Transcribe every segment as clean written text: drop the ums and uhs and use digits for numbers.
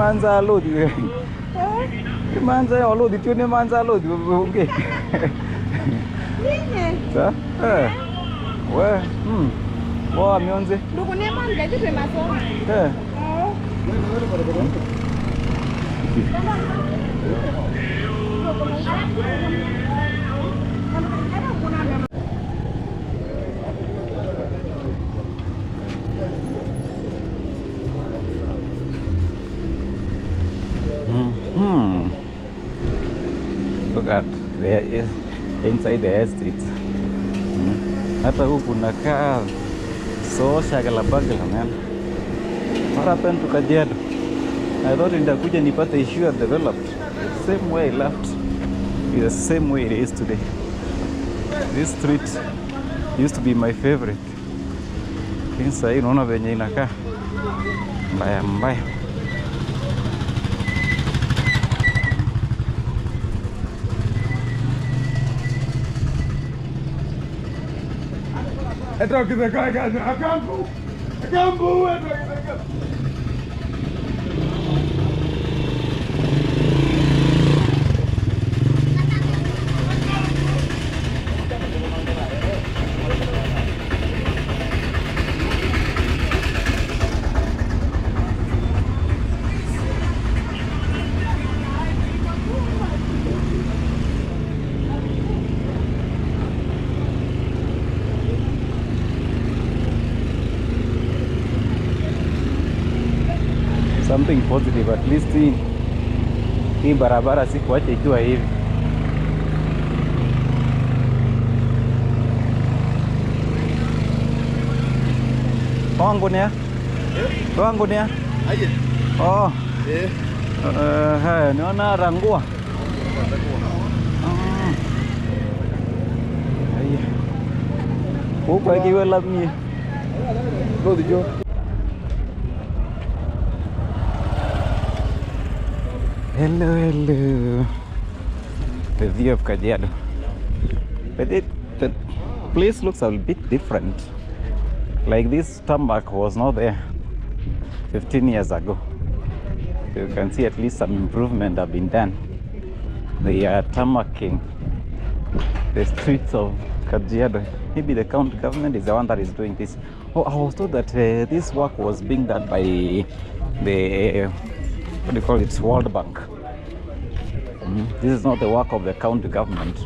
manza lodi. Manza ya lodi tu ni manza lodi. Okay. Sa? Wah, wah mionze. Ndugu ni manza itu termasuk. Look at there is inside the estate. Hata huku nakaa so shagalabagala man. What happened to Kajiado? I thought nitakuja nipate issue had developed. Same way I left is the same way it is today. This street used to be my favorite. Sasa hii unaona venye inakaa mbaya mbaya. I talk to the guy, guys. I can't move. I can't move. I talk to the guy. Something positive, at least hii barabara sikuacha ikiwa hivi. Wangu ni ya? Wangu ni ya? Aje. Oh. Naona rangua. Huko ikiwa labmi. Rodi jo. Hello, hello. The view of Kajiado. But the place looks a bit different. Like this tarmac was not there 15 years ago. You can see at least some improvement have been done. They are tarmacking the streets of Kajiado. Maybe the county government is the one that is doing this. Oh, I was told that this work was being done by the, what do you call it, World Bank. This is not the work of the county government.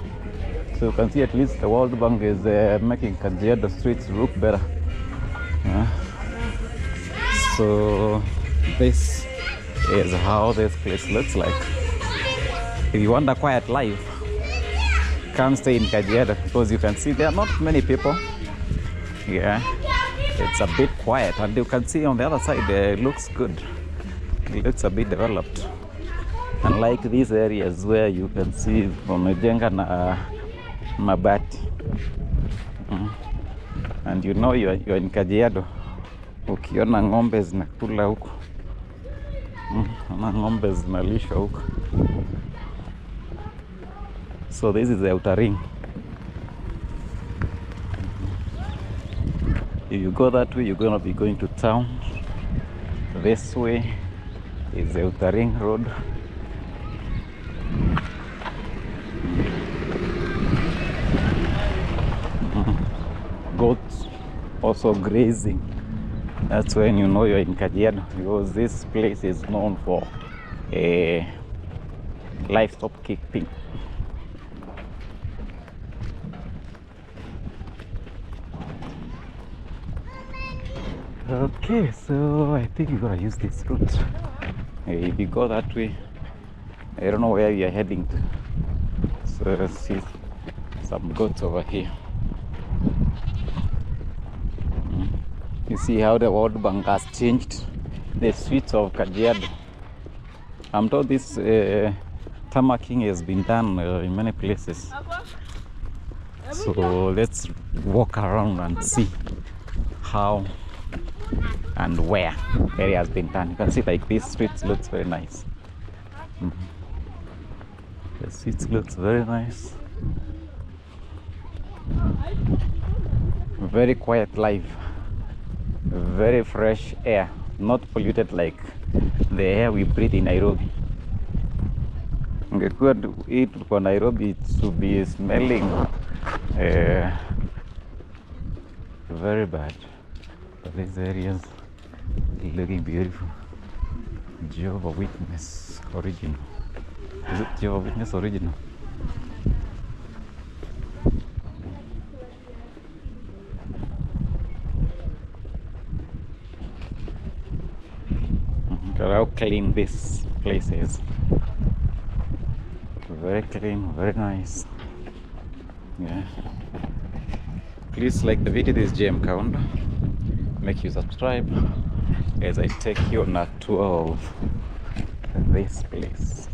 So you can see at least the World Bank is making Kajiado streets look better. So this is how this place looks like. If you want a quiet life, come stay in Kajiado, because you can see there are not many people. Yeah, it's a bit quiet, and you can see on the other side it looks good. It looks a bit developed, unlike these areas where you can see wamejenga na mabati. And you know you're in Kajiado. Ukiona ng'ombe zinakula huko, na ng'ombe zinalishwa huko. So this is the outer ring. If you go that way, you're gonna be going to town. This way is the outer ring road. Goats also grazing. That's when you know you're in Kajiado, because this place is known for livestock keeping. Okay, so I think you're gonna use this route. If you go that way, I don't know where we are heading to. So see some goats over here. You see how the World Bank has changed the streets of Kajiado. I'm told this tarmacking has been done in many places. So let's walk around and see how and where area has been done. You can see like this street looks very nice. The street looks very nice. Very quiet life. Very fresh air not polluted like the air we breathe in Nairobi. Ingekuwa hii tulikuwa Nairobi, it should be smelling very bad. But these areas looking beautiful. Jehovah Witness original. Is it Jehovah Witness original? Look at how clean this place is. Very clean, very nice. Yeah. Please like the video. This is JM Kaunda. Make you subscribe as I take you on a tour of this place.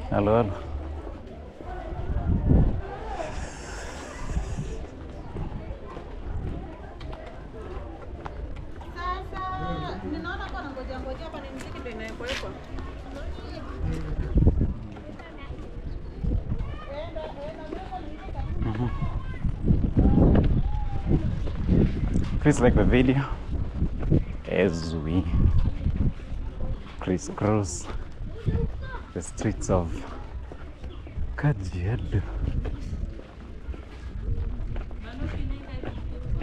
Hello, hello. Sasa ninaona kwa ngoja hapa ni mziki ndio inayokuwepo. Please like the video as we crisscross the streets of KAJIODO.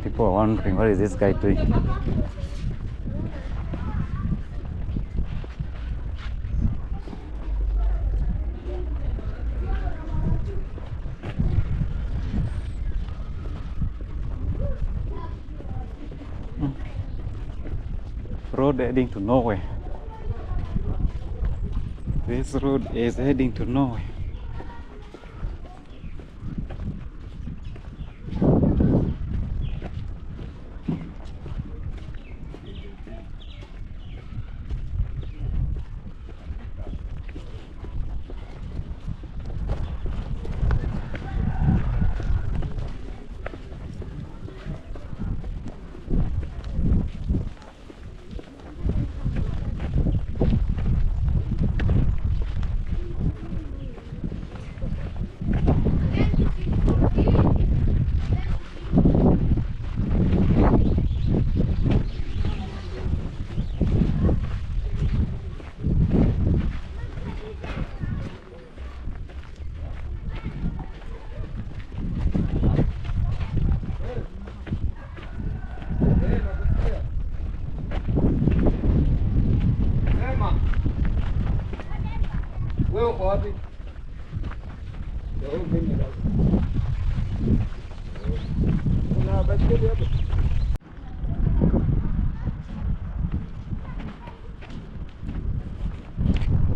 People are wondering, what is this guy doing? Road heading to nowhere. This road is heading to nowhere.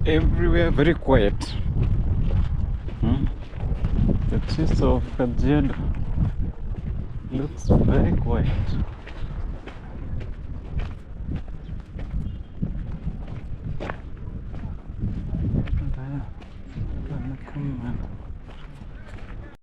Everywhere very quiet. The streets of KAJIODO looks very quiet. Come on.